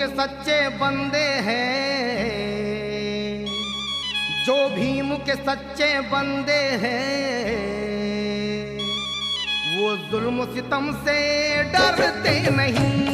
के सच्चे बंदे हैं, जो भीम के सच्चे बंदे हैं, वो जुल्म सितम से डरते नहीं।